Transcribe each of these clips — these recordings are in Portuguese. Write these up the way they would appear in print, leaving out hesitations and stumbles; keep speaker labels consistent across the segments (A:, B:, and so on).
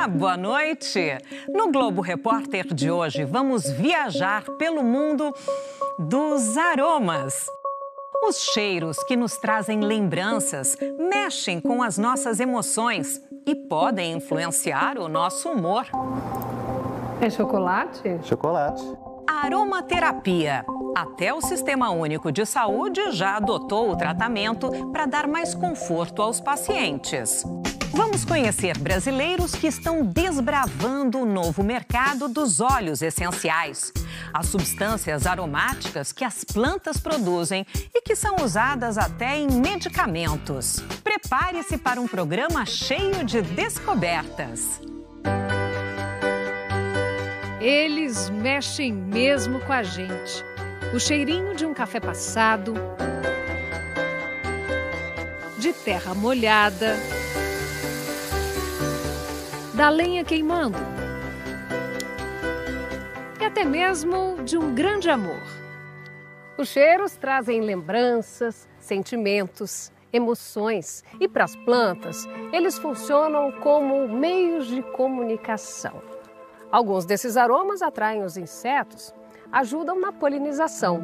A: Olá, boa noite! No Globo Repórter de hoje, vamos viajar pelo mundo dos aromas. Os cheiros que nos trazem lembranças mexem com as nossas emoções e podem influenciar o nosso humor.
B: É chocolate?
C: Chocolate.
A: Aromaterapia. Até o Sistema Único de Saúde já adotou o tratamento para dar mais conforto aos pacientes. Vamos conhecer brasileiros que estão desbravando o novo mercado dos óleos essenciais. As substâncias aromáticas que as plantas produzem e que são usadas até em medicamentos. Prepare-se para um programa cheio de descobertas.
D: Eles mexem mesmo com a gente. O cheirinho de um café passado, de terra molhada, da lenha queimando e até mesmo de um grande amor.
B: Os cheiros trazem lembranças, sentimentos, emoções e para as plantas, eles funcionam como meios de comunicação. Alguns desses aromas atraem os insetos, ajudam na polinização.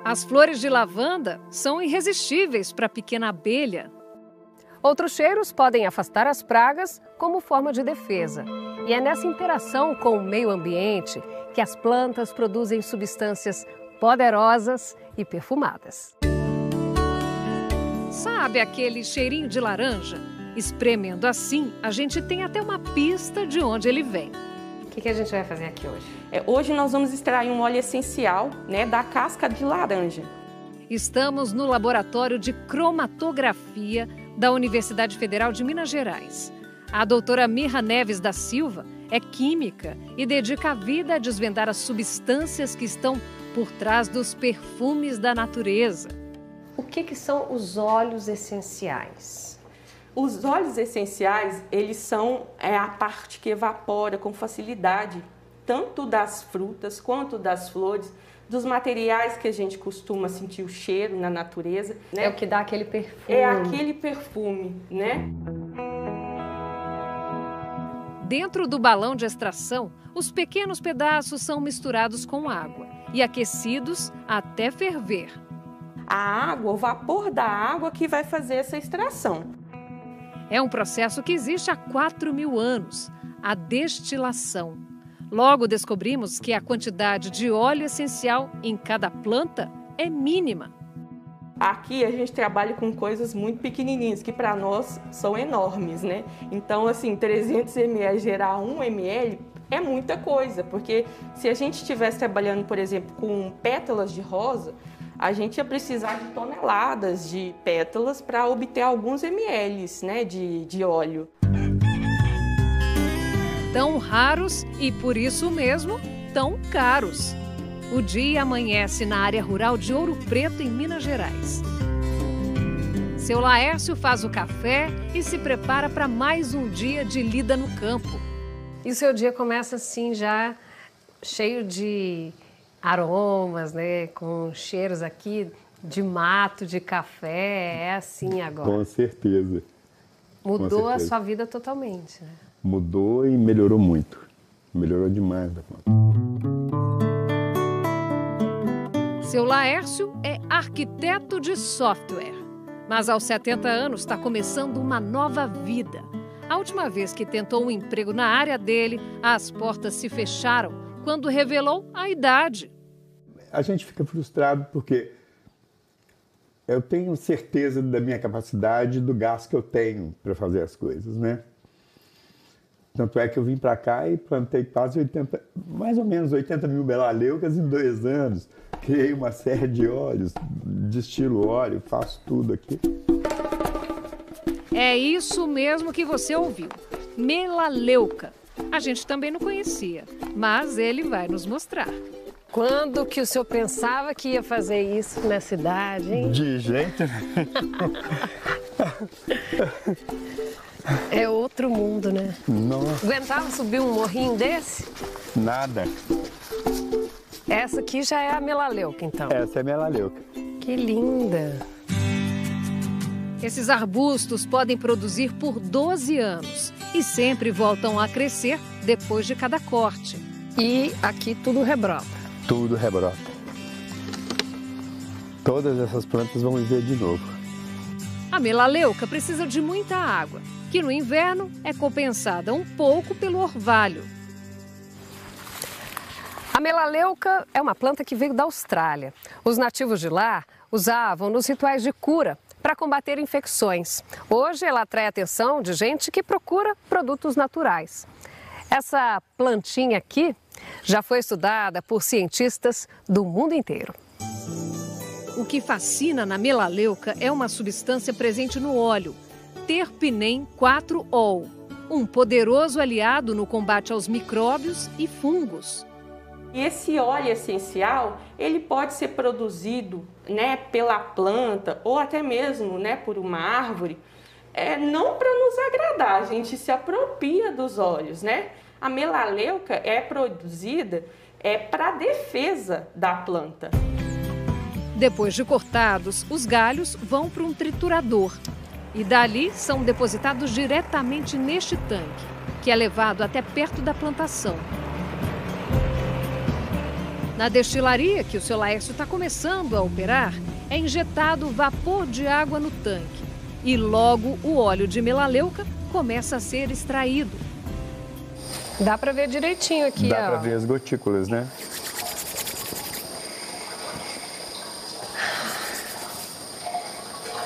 D: As flores de lavanda são irresistíveis para a pequena abelha.
B: Outros cheiros podem afastar as pragas como forma de defesa. E é nessa interação com o meio ambiente que as plantas produzem substâncias poderosas e perfumadas.
D: Sabe aquele cheirinho de laranja? Espremendo assim, a gente tem até uma pista de onde ele vem.
B: O que a gente vai fazer aqui hoje?
E: Hoje nós vamos extrair um óleo essencial, da casca de laranja.
D: Estamos no laboratório de cromatografia da Universidade Federal de Minas Gerais. A doutora Mirra Neves da Silva é química e dedica a vida a desvendar as substâncias que estão por trás dos perfumes da natureza.
B: O que são os óleos essenciais?
E: Os óleos essenciais, eles são a parte que evapora com facilidade, tanto das frutas quanto das flores, dos materiais que a gente costuma sentir o cheiro na natureza.
B: É o que dá aquele perfume.
E: É aquele perfume,
D: Dentro do balão de extração, os pequenos pedaços são misturados com água e aquecidos até ferver.
E: A água, o vapor da água que vai fazer essa extração.
D: É um processo que existe há 4.000 anos, a destilação. Logo descobrimos que a quantidade de óleo essencial em cada planta é mínima.
E: Aqui a gente trabalha com coisas muito pequenininhas, que para nós são enormes, Então, 300 ml gerar 1 ml é muita coisa, porque se a gente estivesse trabalhando, por exemplo, com pétalas de rosa, a gente ia precisar de toneladas de pétalas para obter alguns ml, de óleo.
D: Tão raros e, por isso mesmo, tão caros. O dia amanhece na área rural de Ouro Preto, em Minas Gerais. Seu Laércio faz o café e se prepara para mais um dia de lida no campo.
B: E o seu dia começa assim, já cheio de aromas, com cheiros aqui de mato, de café, é assim agora.
C: Com certeza.
B: Mudou a sua vida totalmente,
C: Mudou e melhorou muito. Melhorou demais.
D: Seu Laércio é arquiteto de software, mas aos 70 anos está começando uma nova vida. A última vez que tentou um emprego na área dele, as portas se fecharam quando revelou a idade.
C: A gente fica frustrado porque eu tenho certeza da minha capacidade, do gasto que eu tenho para fazer as coisas, Tanto é que eu vim para cá e plantei quase mais ou menos 80 mil melaleucas em 2 anos. Criei uma série de óleos, destilo óleo, faço tudo aqui.
D: É isso mesmo que você ouviu, melaleuca. A gente também não conhecia, mas ele vai nos mostrar.
B: Quando que o senhor pensava que ia fazer isso na cidade, hein?
C: De jeito nenhum.
B: É outro mundo,
C: Nossa.
B: Aguentava subir um morrinho desse?
C: Nada.
B: Essa aqui já é a melaleuca, então.
C: Essa é a melaleuca.
B: Que linda!
D: Esses arbustos podem produzir por 12 anos e sempre voltam a crescer depois de cada corte.
B: E aqui tudo rebrota.
C: Tudo rebrota. Todas essas plantas vão viver de novo.
D: A melaleuca precisa de muita água, que no inverno é compensada um pouco pelo orvalho.
B: A melaleuca é uma planta que veio da Austrália. Os nativos de lá usavam nos rituais de cura para combater infecções. Hoje ela atrai a atenção de gente que procura produtos naturais. Essa plantinha aqui já foi estudada por cientistas do mundo inteiro.
D: O que fascina na melaleuca é uma substância presente no óleo, terpinem 4-ol, um poderoso aliado no combate aos micróbios e fungos.
E: E esse óleo essencial, ele pode ser produzido, né, pela planta ou até mesmo, né, por uma árvore, não para nos agradar, a gente se apropria dos óleos, né? A melaleuca é produzida para defesa da planta.
D: Depois de cortados, os galhos vão para um triturador e dali são depositados diretamente neste tanque, que é levado até perto da plantação. Na destilaria, que o seu Laércio está começando a operar, é injetado vapor de água no tanque e logo o óleo de melaleuca começa a ser extraído.
B: Dá para ver direitinho aqui,
C: Dá para ver as gotículas, né?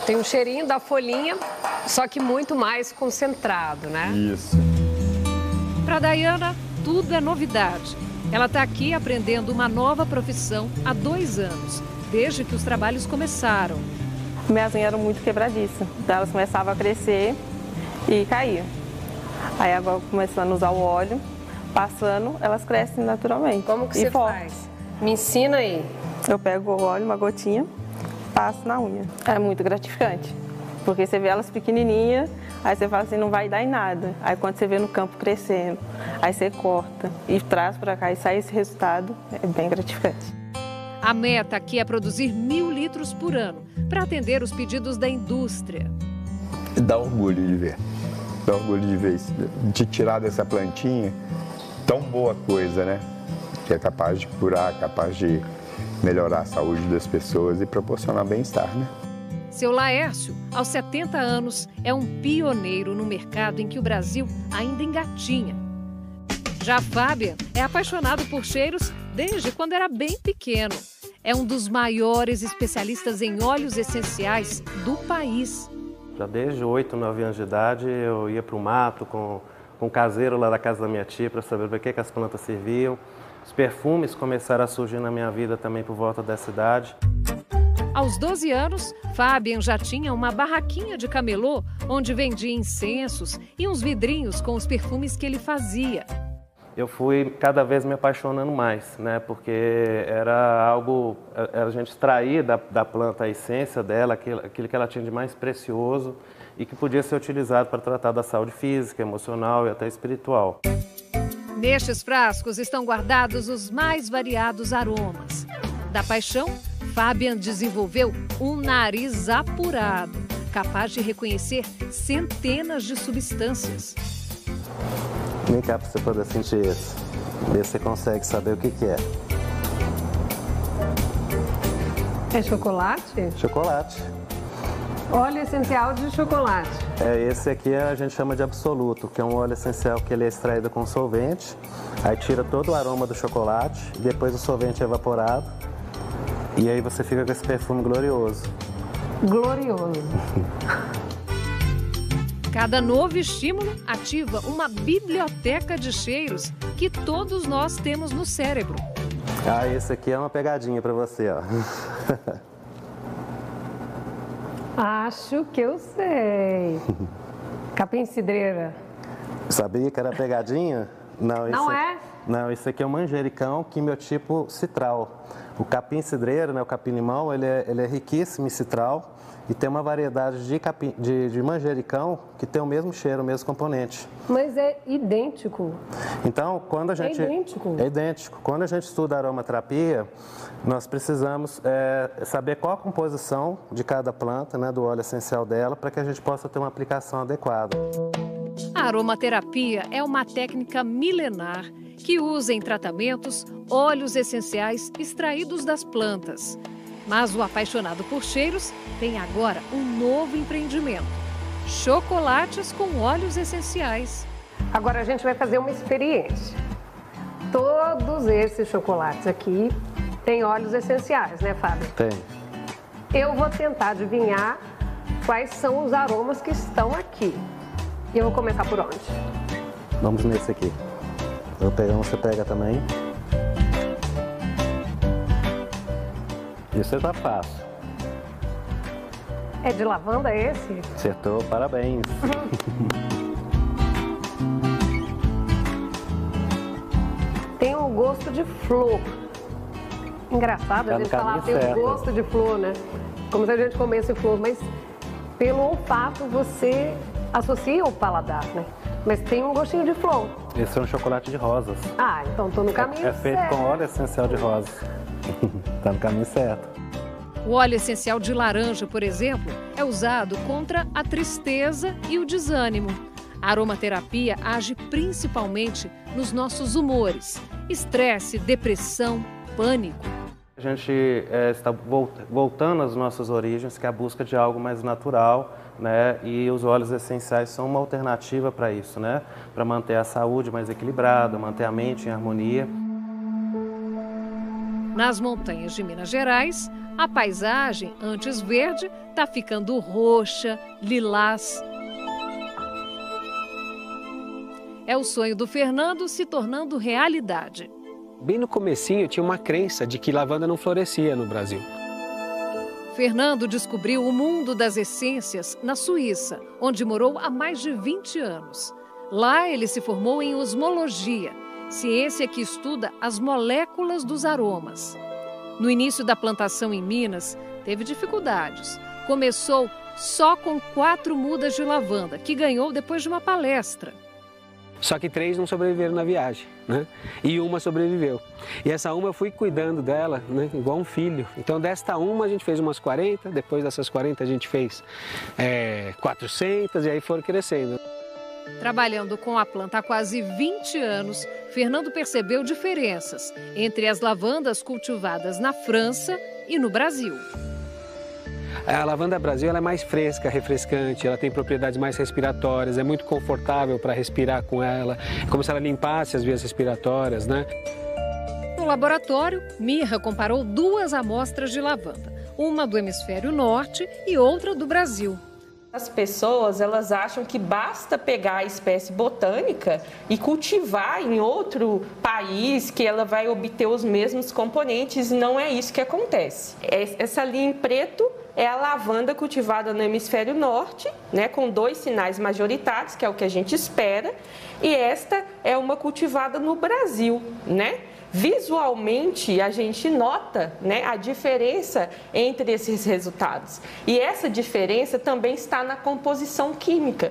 B: Tem um cheirinho da folhinha, só que muito mais concentrado, né?
C: Isso.
D: Para Dayana, tudo é novidade. Ela está aqui aprendendo uma nova profissão há 2 anos, desde que os trabalhos começaram.
E: Minhas unhas eram muito quebradiças, então elas começavam a crescer e caíam. Aí agora começando a usar o óleo, passando, elas crescem naturalmente.
B: Como que você faz? Me ensina aí.
E: Eu pego o óleo, uma gotinha, passo na unha. É muito gratificante, porque você vê elas pequenininhas, aí você fala assim, não vai dar em nada. Aí quando você vê no campo crescendo, aí você corta e traz para cá e sai esse resultado, é bem gratificante.
D: A meta aqui é produzir 1.000 litros por ano, para atender os pedidos da indústria.
C: Dá orgulho de ver. Dá orgulho de ver isso, de tirar dessa plantinha tão boa coisa, né? Que é capaz de curar, capaz de melhorar a saúde das pessoas e proporcionar bem-estar, né?
D: Seu Laércio, aos 70 anos, é um pioneiro no mercado em que o Brasil ainda engatinha. Já a Fábia é apaixonado por cheiros desde quando era bem pequeno. É um dos maiores especialistas em óleos essenciais do país.
F: Já desde 8, 9 anos de idade, eu ia para o mato com o caseiro lá da casa da minha tia para saber para que as plantas serviam. Os perfumes começaram a surgir na minha vida também por volta dessa idade.
D: Aos 12 anos, Fabian já tinha uma barraquinha de camelô onde vendia incensos e uns vidrinhos com os perfumes que ele fazia.
F: Eu fui cada vez me apaixonando mais, né? Porque era algo, a gente extrair da planta a essência dela, aquilo que ela tinha de mais precioso e que podia ser utilizado para tratar da saúde física, emocional e até espiritual.
D: Nestes frascos estão guardados os mais variados aromas. Da paixão, Fabian desenvolveu um nariz apurado, capaz de reconhecer centenas de substâncias.
F: Vem cá para você poder sentir isso. Ver se você consegue saber o que é.
B: É chocolate?
F: Chocolate.
B: Óleo essencial de chocolate.
F: Esse aqui a gente chama de absoluto, que é um óleo essencial que ele é extraído com solvente. Aí tira todo o aroma do chocolate, depois o solvente é evaporado. E aí você fica com esse perfume glorioso.
B: Glorioso.
D: Cada novo estímulo ativa uma biblioteca de cheiros que todos nós temos no cérebro.
F: Esse aqui é uma pegadinha para você, ó.
B: Acho que eu sei. Capim-cidreira.
F: Sabia que era pegadinha?
B: Não é?
F: Não, isso aqui é um manjericão quimiotipo citral. O capim-cidreira, né, o capim-limão, ele é riquíssimo em citral e tem uma variedade de manjericão que tem o mesmo cheiro, o mesmo componente.
B: Mas é idêntico.
F: Então, quando a gente...
B: É idêntico.
F: É idêntico. Quando a gente estuda aromaterapia, nós precisamos saber qual a composição de cada planta, né, do óleo essencial dela, para que a gente possa ter uma aplicação adequada.
D: A aromaterapia é uma técnica milenar que usa em tratamentos óleos essenciais extraídos das plantas. Mas o apaixonado por cheiros tem agora um novo empreendimento: chocolates com óleos essenciais.
B: Agora a gente vai fazer uma experiência. Todos esses chocolates aqui têm óleos essenciais, né, Fábio?
F: Tem.
B: Eu vou tentar adivinhar quais são os aromas que estão aqui. E eu vou começar por onde?
F: Vamos nesse aqui. Eu pego, você pega também. Isso tá fácil.
B: É de lavanda esse?
F: Acertou, parabéns.
B: Tem um gosto de flor. Engraçado a gente falar tem um gosto de flor, né? Como se a gente comesse flor, mas pelo olfato você associa o paladar, né? Mas tem um gostinho de flor.
F: Esse é um chocolate de rosas.
B: Ah, então tô no caminho certo.
F: É feito com óleo essencial de rosas. Tá no caminho certo.
D: O óleo essencial de laranja, por exemplo, é usado contra a tristeza e o desânimo. A aromaterapia age principalmente nos nossos humores: estresse, depressão, pânico.
F: A gente está voltando às nossas origens, que é a busca de algo mais natural, né? E os óleos essenciais são uma alternativa para isso, né? Para manter a saúde mais equilibrada, manter a mente em harmonia.
D: Nas montanhas de Minas Gerais, a paisagem, antes verde, está ficando roxa, lilás. É o sonho do Fernando se tornando realidade.
G: Bem no comecinho tinha uma crença de que lavanda não florescia no Brasil.
D: Fernando descobriu o mundo das essências na Suíça, onde morou há mais de 20 anos. Lá ele se formou em osmologia, ciência que estuda as moléculas dos aromas. No início da plantação em Minas, teve dificuldades. Começou só com 4 mudas de lavanda, que ganhou depois de uma palestra.
G: Só que 3 não sobreviveram na viagem, né? E uma sobreviveu. E essa uma eu fui cuidando dela, né? Igual um filho. Então desta uma a gente fez umas 40, depois dessas 40 a gente fez 400 e aí foram crescendo.
D: Trabalhando com a planta há quase 20 anos, Fernando percebeu diferenças entre as lavandas cultivadas na França e no Brasil.
G: A lavanda Brasil ela é mais fresca, refrescante, ela tem propriedades mais respiratórias, é muito confortável para respirar com ela, é como se ela limpasse as vias respiratórias, né?
D: No laboratório, Mirra comparou 2 amostras de lavanda, uma do hemisfério norte e outra do Brasil.
E: As pessoas, elas acham que basta pegar a espécie botânica e cultivar em outro país que ela vai obter os mesmos componentes, e não é isso que acontece. Essa linha em preto é a lavanda cultivada no hemisfério norte, né, com 2 sinais majoritários, que é o que a gente espera, e esta é uma cultivada no Brasil, né? Visualmente, a gente nota, né, a diferença entre esses resultados. E essa diferença também está na composição química.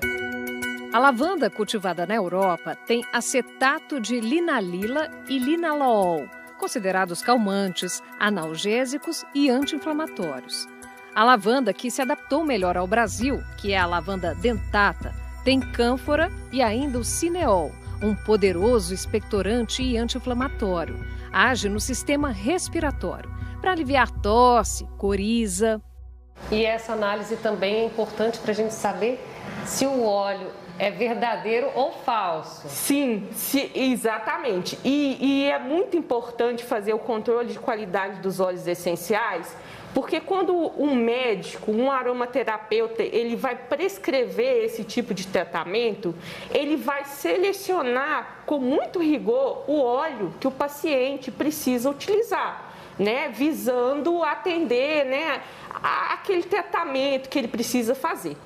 D: A lavanda cultivada na Europa tem acetato de linalila e linalool, considerados calmantes, analgésicos e anti-inflamatórios. A lavanda que se adaptou melhor ao Brasil, que é a lavanda dentata, tem cânfora e ainda o cineol, um poderoso expectorante e anti-inflamatório. Age no sistema respiratório para aliviar tosse, coriza.
B: E essa análise também é importante para a gente saber se o óleo é verdadeiro ou falso.
E: Sim, exatamente. E é muito importante fazer o controle de qualidade dos óleos essenciais, porque quando um médico, um aromaterapeuta, ele vai prescrever esse tipo de tratamento, ele vai selecionar com muito rigor o óleo que o paciente precisa utilizar, né? Visando atender, né, aquele tratamento que ele precisa fazer.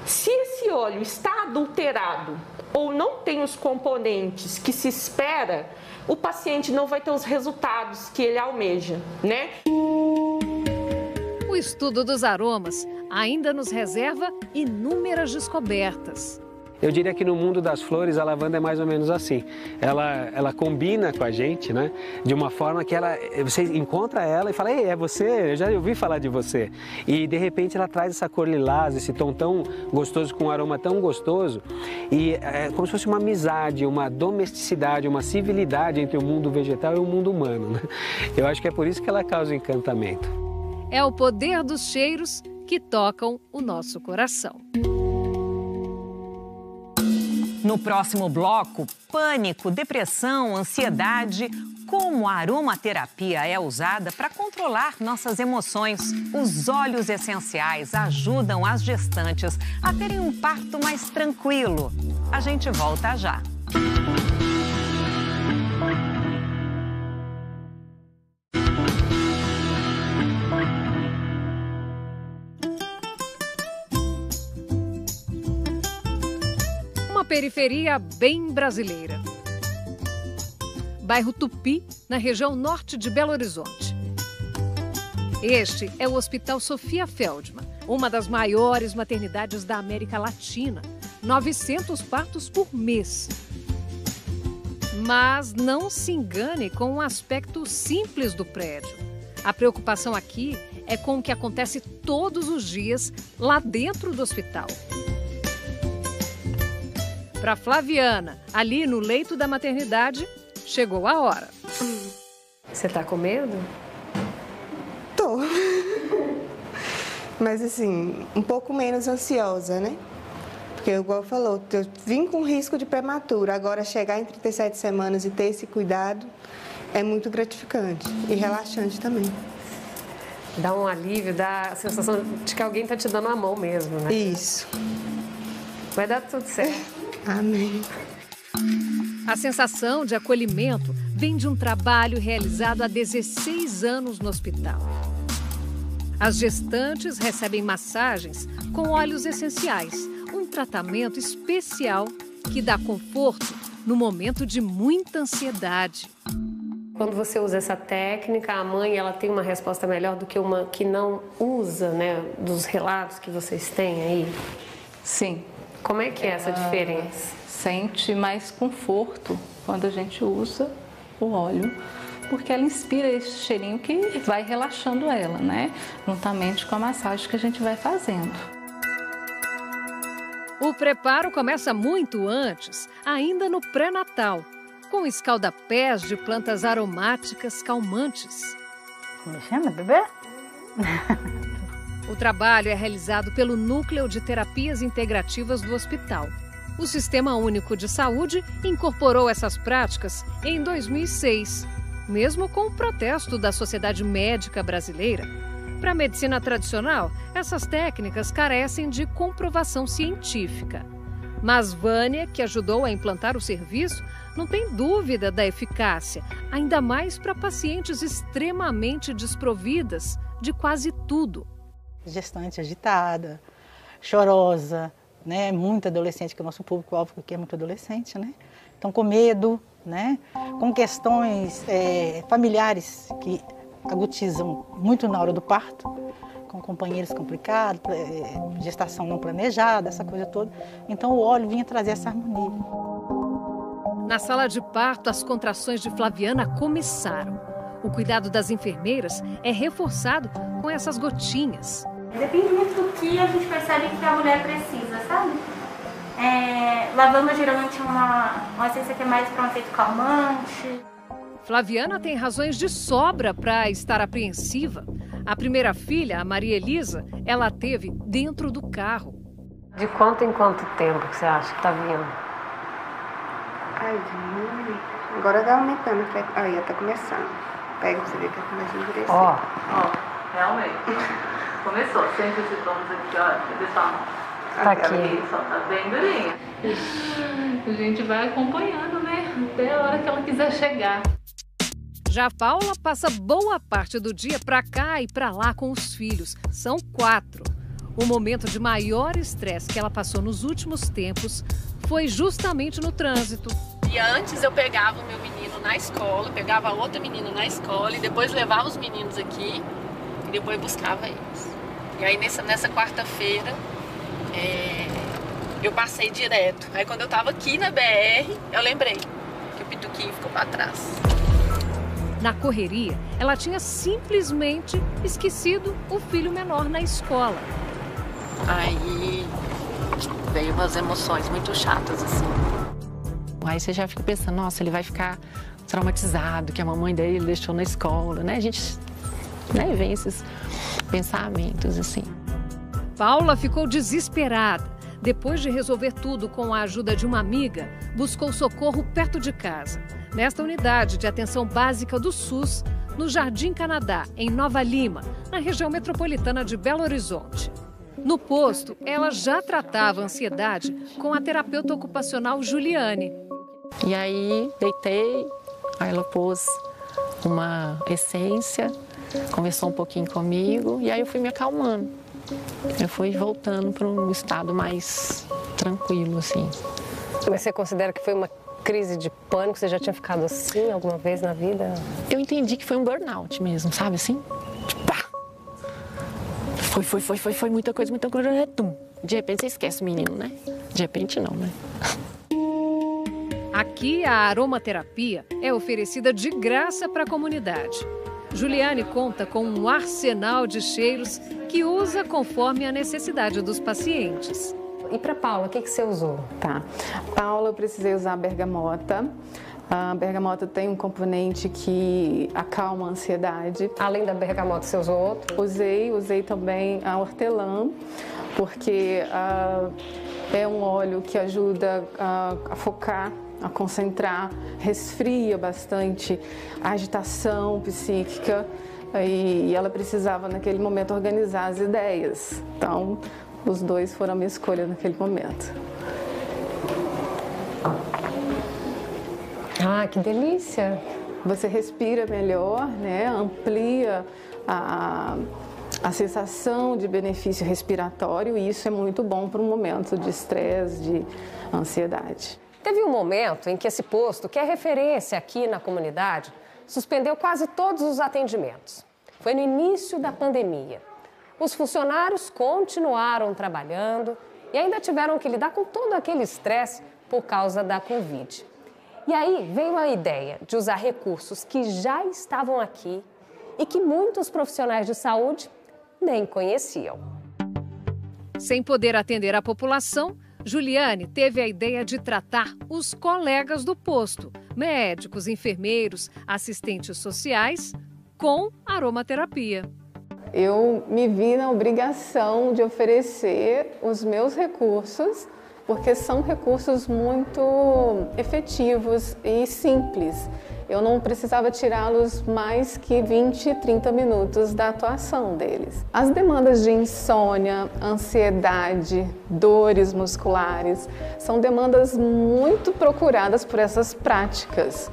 E: Se esse óleo está adulterado ou não tem os componentes que se espera, o paciente não vai ter os resultados que ele almeja, né?
D: O O estudo dos aromas ainda nos reserva inúmeras descobertas.
G: Eu diria que no mundo das flores a lavanda é mais ou menos assim. Ela combina com a gente, né? De uma forma que você encontra ela e fala: ei, é você, eu já ouvi falar de você. E de repente ela traz essa cor lilás, esse tom tão gostoso, com um aroma tão gostoso. E é como se fosse uma amizade, uma domesticidade, uma civilidade entre o mundo vegetal e o mundo humano, né? Eu acho que é por isso que ela causa encantamento.
D: É o poder dos cheiros que tocam o nosso coração.
A: No próximo bloco, pânico, depressão, ansiedade, como a aromaterapia é usada para controlar nossas emoções. Os óleos essenciais ajudam as gestantes a terem um parto mais tranquilo. A gente volta já.
D: Periferia bem brasileira. Bairro Tupi, na região norte de Belo Horizonte. Este é o Hospital Sofia Feldman, uma das maiores maternidades da América Latina. 900 partos por mês. Mas não se engane com o aspecto simples do prédio. A preocupação aqui é com o que acontece todos os dias lá dentro do hospital. Para Flaviana, ali no leito da maternidade, chegou a hora.
B: Você tá com medo?
H: Tô. Mas assim, um pouco menos ansiosa, né? Porque, igual falou, eu vim com risco de prematura. Agora, chegar em 37 semanas e ter esse cuidado é muito gratificante e relaxante também.
B: Dá um alívio, dá a sensação de que alguém tá te dando a mão mesmo, né?
H: Isso.
B: Vai dar tudo certo.
H: Amém.
D: A sensação de acolhimento vem de um trabalho realizado há 16 anos no hospital. As gestantes recebem massagens com óleos essenciais, um tratamento especial que dá conforto no momento de muita ansiedade.
B: Quando você usa essa técnica, a mãe ela tem uma resposta melhor do que uma que não usa, né? Dos relatos que vocês têm aí?
I: Sim.
B: Como é que é essa diferença?
I: Sente mais conforto quando a gente usa o óleo, porque ela inspira esse cheirinho que vai relaxando ela, né? Juntamente com a massagem que a gente vai fazendo.
D: O preparo começa muito antes, ainda no pré-natal, com escaldapés de plantas aromáticas calmantes.
J: Me chama, bebê?
D: O trabalho é realizado pelo Núcleo de Terapias Integrativas do hospital. O Sistema Único de Saúde incorporou essas práticas em 2006, mesmo com o protesto da Sociedade Médica Brasileira. Para a medicina tradicional, essas técnicas carecem de comprovação científica. Mas Vânia, que ajudou a implantar o serviço, não tem dúvida da eficácia, ainda mais para pacientes extremamente desprovidas de quase tudo.
J: Gestante agitada, chorosa, né? Muito adolescente, que o nosso público-alvo aqui é muito adolescente, né? Então, com medo, né? Com questões familiares que agudizam muito na hora do parto, com companheiros complicados, gestação não planejada, essa coisa toda. Então, o óleo vinha trazer essa harmonia.
D: Na sala de parto, as contrações de Flaviana começaram. O cuidado das enfermeiras é reforçado com essas gotinhas.
K: Depende muito do que a gente percebe que a mulher precisa, sabe? Lavanda geralmente é uma essência que é mais para um efeito calmante.
D: Flaviana tem razões de sobra para estar apreensiva. A primeira filha, a Maria Elisa, ela teve dentro do carro.
B: De quanto em quanto tempo que você acha que está vindo?
H: Ai, agora tá aumentando. Aí, tá começando. Pega pra você ver que começa a endurecer.
I: Ó, realmente. Começou. Sente os sintomas aqui, ó. Deixa a mão.
B: Tá aqui.
I: Só tá bem durinha. A gente vai acompanhando, né? Até a hora que ela quiser chegar.
D: Já a Paula passa boa parte do dia pra cá e pra lá com os filhos. São 4. O momento de maior estresse que ela passou nos últimos tempos foi justamente no trânsito.
L: E antes eu pegava o meu menino na escola, pegava outro menino na escola e depois levava os meninos aqui. depois buscava eles. E aí nessa quarta-feira eu passei direto. Aí quando eu tava aqui na BR, eu lembrei que o Pituquinho ficou para trás.
D: Na correria, ela tinha simplesmente esquecido o filho menor na escola.
L: Aí veio umas emoções muito chatas, assim. Aí você já fica pensando, nossa, ele vai ficar traumatizado, que a mamãe dele deixou na escola, né? A gente, né, vem esses pensamentos, assim.
D: Paula ficou desesperada. Depois de resolver tudo com a ajuda de uma amiga, buscou socorro perto de casa. Nesta unidade de atenção básica do SUS, no Jardim Canadá, em Nova Lima, na região metropolitana de Belo Horizonte. No posto, ela já tratava a ansiedade com a terapeuta ocupacional Juliane.
L: E aí, deitei, aí ela pôs uma essência, conversou um pouquinho comigo e aí eu fui me acalmando. Eu fui voltando para um estado mais tranquilo, assim.
B: Mas você considera que foi uma crise de pânico? Você já tinha ficado assim alguma vez na vida?
L: Eu entendi que foi um burnout mesmo, sabe assim? Tipo, pá! Foi muita coisa, tum. De repente você esquece o menino, né? De repente não, né?
D: Aqui a aromaterapia é oferecida de graça para a comunidade. Juliane conta com um arsenal de cheiros que usa conforme a necessidade dos pacientes.
B: E para Paula, o que você usou?
M: Tá. Paula, eu precisei usar a bergamota. A bergamota tem um componente que acalma a ansiedade.
B: Além da bergamota, você usou outro?
M: Usei também a hortelã, porque é um óleo que ajuda a focar, a concentrar, resfria bastante a agitação psíquica e ela precisava naquele momento organizar as ideias. Então, os dois foram a minha escolha naquele momento.
B: Ah, que delícia!
M: Você respira melhor, né? Amplia a sensação de benefício respiratório e isso é muito bom para um momento de estresse, de ansiedade.
B: Teve um momento em que esse posto, que é referência aqui na comunidade, suspendeu quase todos os atendimentos. Foi no início da pandemia. Os funcionários continuaram trabalhando e ainda tiveram que lidar com todo aquele estresse por causa da Covid. E aí veio a ideia de usar recursos que já estavam aqui e que muitos profissionais de saúde nem conheciam.
D: Sem poder atender a população, Juliane teve a ideia de tratar os colegas do posto, médicos, enfermeiros, assistentes sociais, com aromaterapia.
M: Eu me vi na obrigação de oferecer os meus recursos, porque são recursos muito efetivos e simples. Eu não precisava tirá-los mais que 20, 30 minutos da atuação deles. As demandas de insônia, ansiedade, dores musculares, são demandas muito procuradas por essas práticas.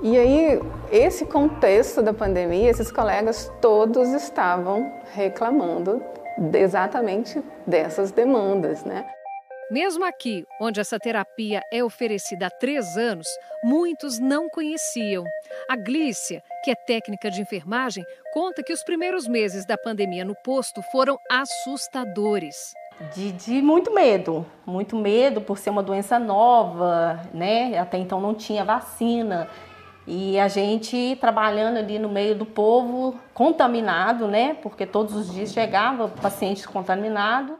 M: E aí, esse contexto da pandemia, esses colegas todos estavam reclamando exatamente dessas demandas, né?
D: Mesmo aqui, onde essa terapia é oferecida há 3 anos, muitos não conheciam. A Glícia, que é técnica de enfermagem, conta que os primeiros meses da pandemia no posto foram assustadores.
N: De muito medo por ser uma doença nova, né? Até então não tinha vacina. E a gente trabalhando ali no meio do povo contaminado, né? Porque todos os dias chegava paciente contaminado.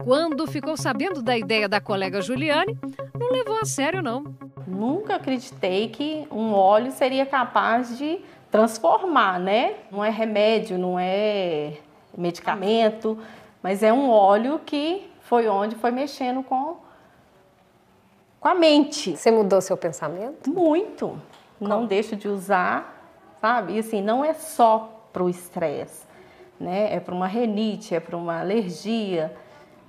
D: Quando ficou sabendo da ideia da colega Juliane, não levou a sério, não.
N: Nunca acreditei que um óleo seria capaz de transformar, né? Não é remédio, não é medicamento, mas é um óleo que foi onde foi mexendo com a mente.
B: Você mudou seu pensamento?
N: Muito. Não deixo de usar, sabe? E assim, não é só para o estresse, né? É para uma rinite, é para uma alergia,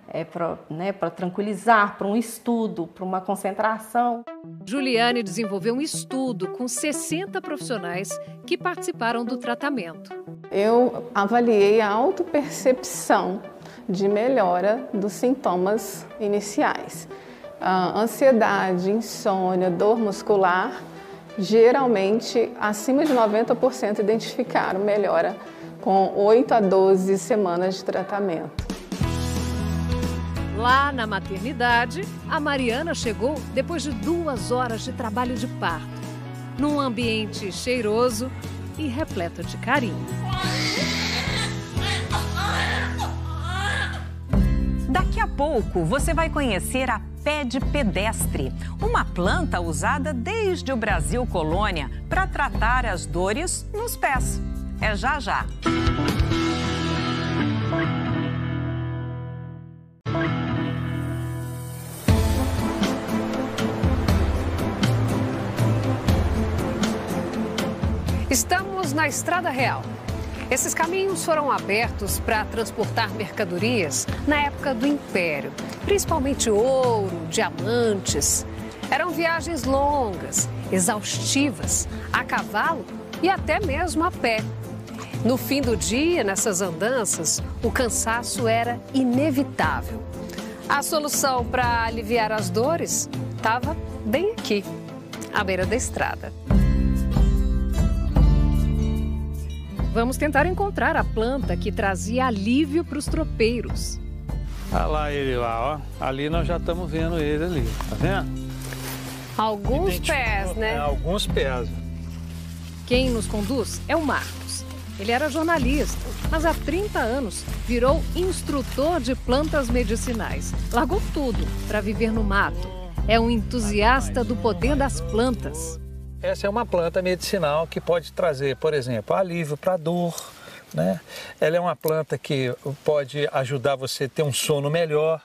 N: é para tranquilizar, para um estudo, para uma concentração.
D: Juliane desenvolveu um estudo com 60 profissionais que participaram do tratamento.
M: Eu avaliei a autopercepção de melhora dos sintomas iniciais. Ansiedade, insônia, dor muscular, geralmente acima de 90% identificaram melhora com 8 a 12 semanas de tratamento.
D: Lá na maternidade, a Mariana chegou depois de 2 horas de trabalho de parto, num ambiente cheiroso e repleto de carinho.
A: Daqui a pouco você vai conhecer a pé de pedestre, uma planta usada desde o Brasil colônia para tratar as dores nos pés. É já já.
B: Estamos na Estrada Real. Esses caminhos foram abertos para transportar mercadorias na época do Império, principalmente ouro, diamantes. Eram viagens longas, exaustivas, a cavalo e até mesmo a pé. No fim do dia, nessas andanças, o cansaço era inevitável. A solução para aliviar as dores estava bem aqui, à beira da estrada.
D: Vamos tentar encontrar a planta que trazia alívio para os tropeiros.
O: Olha lá ele lá, ó. Ali nós já estamos vendo ele ali, tá vendo?
B: Alguns pés, né?
O: Alguns pés.
D: Quem nos conduz é o Marcos. Ele era jornalista, mas há 30 anos virou instrutor de plantas medicinais. Largou tudo para viver no mato. É um entusiasta do poder das plantas.
O: Essa é uma planta medicinal que pode trazer, por exemplo, alívio para dor, né? Ela é uma planta que pode ajudar você a ter um sono melhor.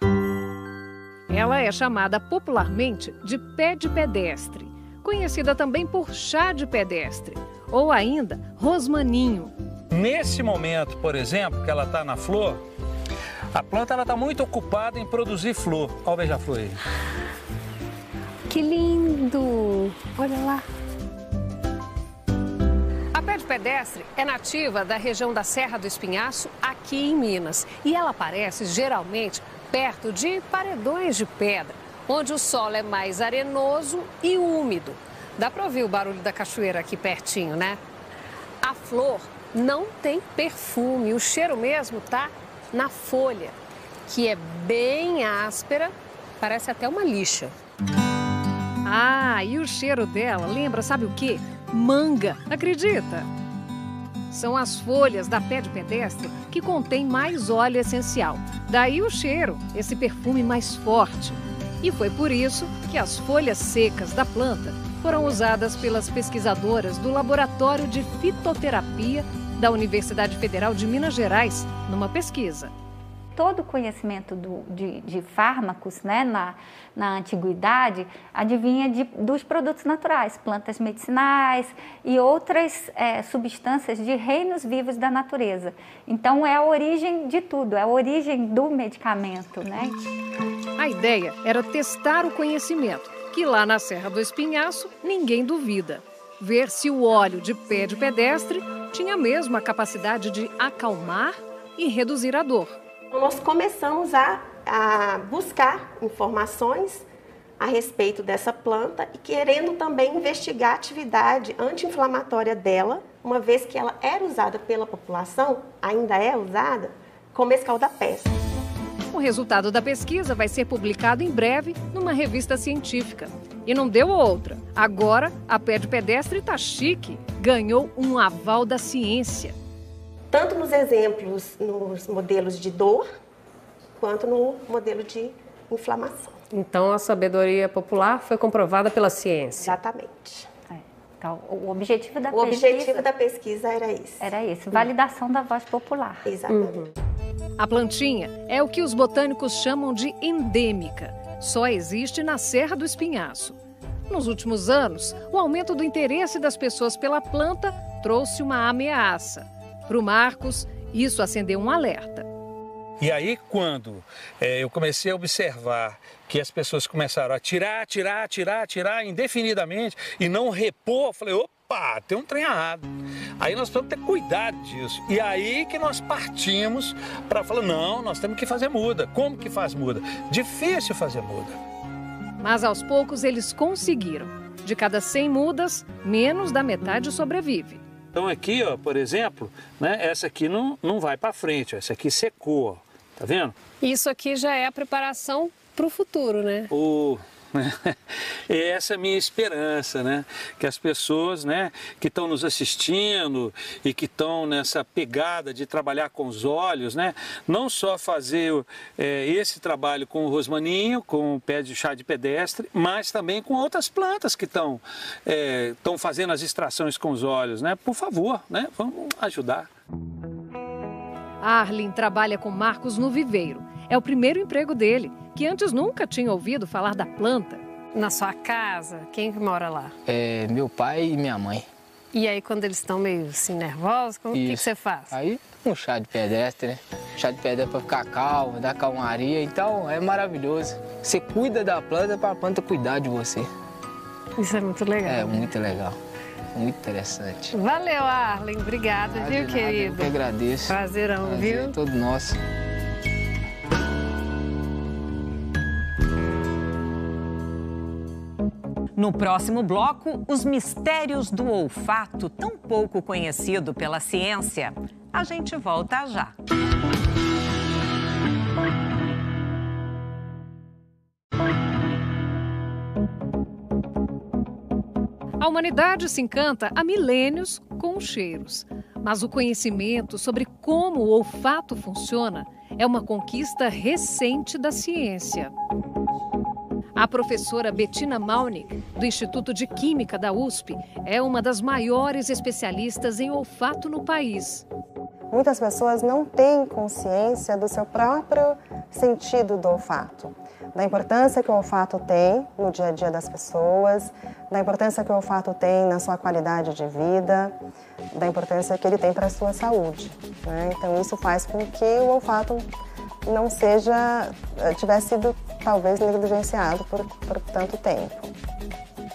D: Ela é chamada popularmente de pé de pedestre, conhecida também por chá de pedestre, ou ainda rosmaninho.
O: Nesse momento, por exemplo, que ela está na flor, a planta está muito ocupada em produzir flor. Olha o beija-flor aí.
B: Que lindo! Olha lá. A pé de pedestre é nativa da região da Serra do Espinhaço, aqui em Minas. E ela aparece geralmente perto de paredões de pedra, onde o solo é mais arenoso e úmido. Dá para ouvir o barulho da cachoeira aqui pertinho, né? A flor não tem perfume, o cheiro mesmo tá na folha, que é bem áspera, parece até uma lixa.
D: Ah, e o cheiro dela lembra, sabe o quê? Manga, acredita? São as folhas da pé de pedestre que contém mais óleo essencial. Daí o cheiro, esse perfume mais forte. E foi por isso que as folhas secas da planta foram usadas pelas pesquisadoras do Laboratório de Fitoterapia da Universidade Federal de Minas Gerais, numa pesquisa.
P: Todo o conhecimento de fármacos, né, na antiguidade advinha dos produtos naturais, plantas medicinais e outras substâncias de reinos vivos da natureza. Então é a origem de tudo, é a origem do medicamento, né?
D: A ideia era testar o conhecimento, que lá na Serra do Espinhaço ninguém duvida. Ver se o óleo de pé de pedestre tinha mesmo a capacidade de acalmar e reduzir a dor.
N: Nós começamos a buscar informações a respeito dessa planta e querendo também investigar a atividade anti-inflamatória dela, uma vez que ela era usada pela população, ainda é usada, como escalda-pés.
D: O resultado da pesquisa vai ser publicado em breve numa revista científica. E não deu outra. Agora, a pé de pedestre tá chique, ganhou um aval da ciência.
N: Tanto nos exemplos, nos modelos de dor, quanto no modelo de inflamação.
B: Então, a sabedoria popular foi comprovada pela ciência.
N: Exatamente.
P: Então, o objetivo da
N: pesquisa era esse.
P: Era esse, validação da voz popular.
N: Exatamente.
D: A plantinha é o que os botânicos chamam de endêmica. Só existe na Serra do Espinhaço. Nos últimos anos, o aumento do interesse das pessoas pela planta trouxe uma ameaça. Para o Marcos, isso acendeu um alerta.
O: E aí, quando eu comecei a observar que as pessoas começaram a tirar indefinidamente e não repor, eu falei, opa, tem um trem errado. Aí nós precisamos ter cuidado disso. E aí que nós partimos para falar, não, nós temos que fazer muda. Como que faz muda? Difícil fazer muda.
D: Mas aos poucos eles conseguiram. De cada 100 mudas, menos da metade sobrevive.
O: Então aqui, ó, por exemplo, né, essa aqui não vai para frente, ó, essa aqui secou, ó, tá vendo?
B: Isso aqui já é a preparação para o futuro, né?
O: Essa é a minha esperança, né? Que as pessoas, né, que estão nos assistindo e que estão nessa pegada de trabalhar com os olhos, né, não só fazer esse trabalho com o rosmaninho, com o pé de chá de pedestre, mas também com outras plantas que estão fazendo as extrações com os olhos, né? Por favor, né? Vamos ajudar.
D: Arlen trabalha com Marcos no viveiro. É o primeiro emprego dele, que antes nunca tinha ouvido falar da planta.
B: Na sua casa, quem que mora lá?
Q: Meu pai e minha mãe.
B: E aí, quando eles estão meio assim nervosos, o que você faz?
Q: Aí, um chá de pedestre, né? Chá de pedestre para ficar calmo, dar calmaria. Então, é maravilhoso. Você cuida da planta para a planta cuidar de você.
B: Isso é muito legal.
Q: É muito legal. Muito interessante.
B: Valeu, Arlen. Obrigada, viu, querido?
Q: Eu que agradeço.
B: Prazerão, viu?
Q: É todo nosso.
A: No próximo bloco, os mistérios do olfato, tão pouco conhecido pela ciência. A gente volta já.
D: A humanidade se encanta há milênios com os cheiros. Mas o conhecimento sobre como o olfato funciona é uma conquista recente da ciência. A professora Bettina Malnick, do Instituto de Química da USP, é uma das maiores especialistas em olfato no país.
R: Muitas pessoas não têm consciência do seu próprio sentido do olfato, da importância que o olfato tem no dia a dia das pessoas, da importância que o olfato tem na sua qualidade de vida, da importância que ele tem para a sua saúde, né? Então isso faz com que o olfato não tivesse sido talvez negligenciado por tanto tempo.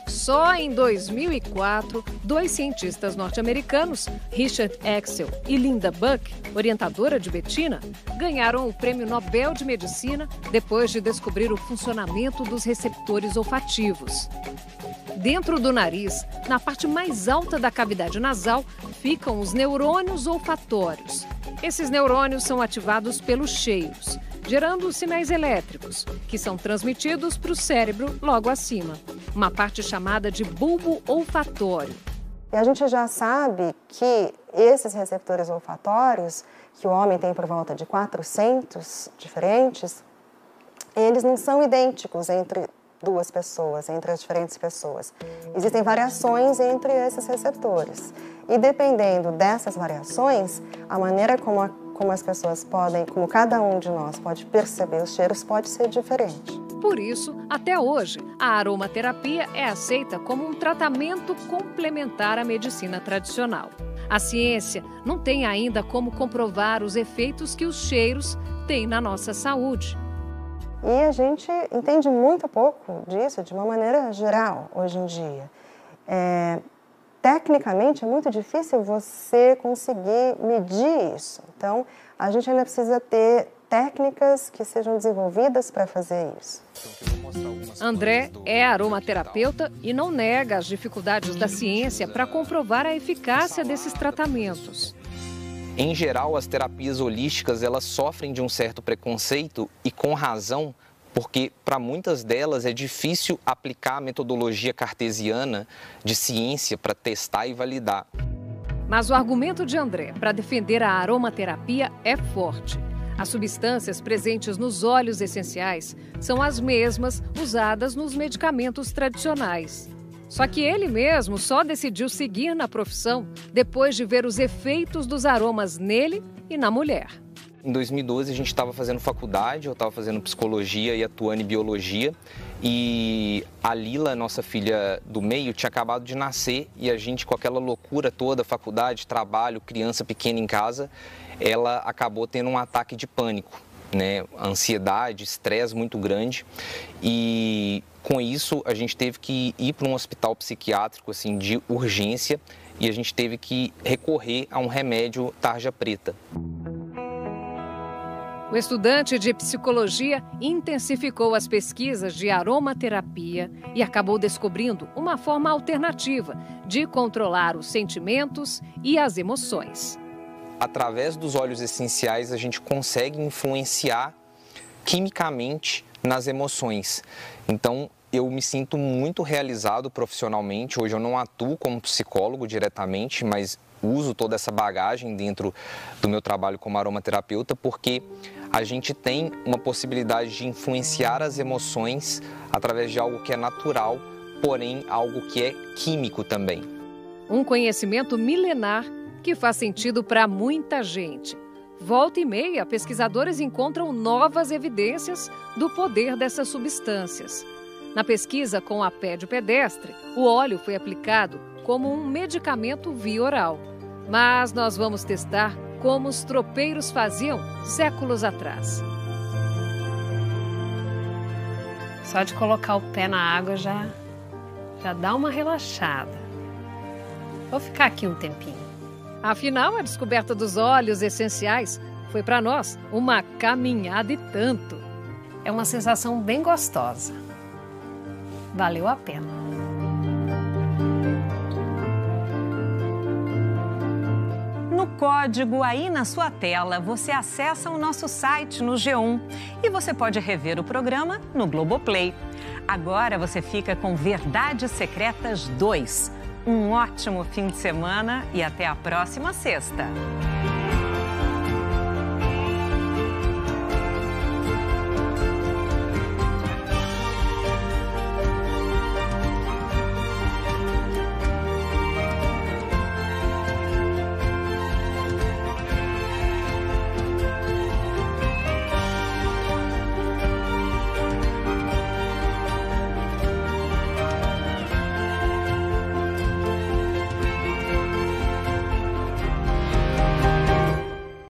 D: Só em 2004, 2 cientistas norte-americanos, Richard Axel e Linda Buck, orientadora de Bettina, ganharam o Prêmio Nobel de Medicina depois de descobrir o funcionamento dos receptores olfativos. Dentro do nariz, na parte mais alta da cavidade nasal, ficam os neurônios olfatórios. Esses neurônios são ativados pelos cheiros, gerando sinais elétricos, que são transmitidos para o cérebro logo acima, uma parte chamada de bulbo olfatório.
R: E a gente já sabe que esses receptores olfatórios, que o homem tem por volta de 400 diferentes, eles não são idênticos entre duas pessoas, entre as diferentes pessoas. Existem variações entre esses receptores. E dependendo dessas variações, a maneira como as pessoas podem, como cada um de nós pode perceber os cheiros pode ser diferente.
D: Por isso, até hoje, a aromaterapia é aceita como um tratamento complementar à medicina tradicional. A ciência não tem ainda como comprovar os efeitos que os cheiros têm na nossa saúde.
R: E a gente entende muito pouco disso de uma maneira geral hoje em dia. Tecnicamente, é muito difícil você conseguir medir isso. Então, a gente ainda precisa ter técnicas que sejam desenvolvidas para fazer isso.
D: André é aromaterapeuta e não nega as dificuldades da ciência para comprovar a eficácia desses tratamentos.
S: Em geral, as terapias holísticas elas sofrem de um certo preconceito e com razão, porque para muitas delas é difícil aplicar a metodologia cartesiana de ciência para testar e validar.
D: Mas o argumento de André para defender a aromaterapia é forte. As substâncias presentes nos óleos essenciais são as mesmas usadas nos medicamentos tradicionais. Só que ele mesmo só decidiu seguir na profissão depois de ver os efeitos dos aromas nele e na mulher.
S: Em 2012 a gente estava fazendo faculdade, eu estava fazendo psicologia e atuando em biologia. E a Lila, nossa filha do meio, tinha acabado de nascer e a gente com aquela loucura toda, faculdade, trabalho, criança pequena em casa, ela acabou tendo um ataque de pânico, né? Ansiedade, estresse muito grande e com isso a gente teve que ir para um hospital psiquiátrico assim, de urgência e a gente teve que recorrer a um remédio tarja preta.
D: O estudante de psicologia intensificou as pesquisas de aromaterapia e acabou descobrindo uma forma alternativa de controlar os sentimentos e as emoções.
S: Através dos óleos essenciais, a gente consegue influenciar quimicamente nas emoções. Então, eu me sinto muito realizado profissionalmente. Hoje eu não atuo como psicólogo diretamente, mas uso toda essa bagagem dentro do meu trabalho como aromaterapeuta, porque a gente tem uma possibilidade de influenciar as emoções através de algo que é natural, porém algo que é químico também.
D: Um conhecimento milenar que faz sentido para muita gente. Volta e meia, pesquisadores encontram novas evidências do poder dessas substâncias. Na pesquisa com a Pédio Pedestre, o óleo foi aplicado como um medicamento via oral. Mas nós vamos testar como os tropeiros faziam séculos atrás.
B: Só de colocar o pé na água já dá uma relaxada. Vou ficar aqui um tempinho.
D: Afinal, a descoberta dos óleos essenciais foi para nós uma caminhada e tanto.
B: É uma sensação bem gostosa. Valeu a pena.
A: No código aí na sua tela, você acessa o nosso site no G1 e você pode rever o programa no Globoplay. Agora você fica com Verdades Secretas 2. Um ótimo fim de semana e até a próxima sexta.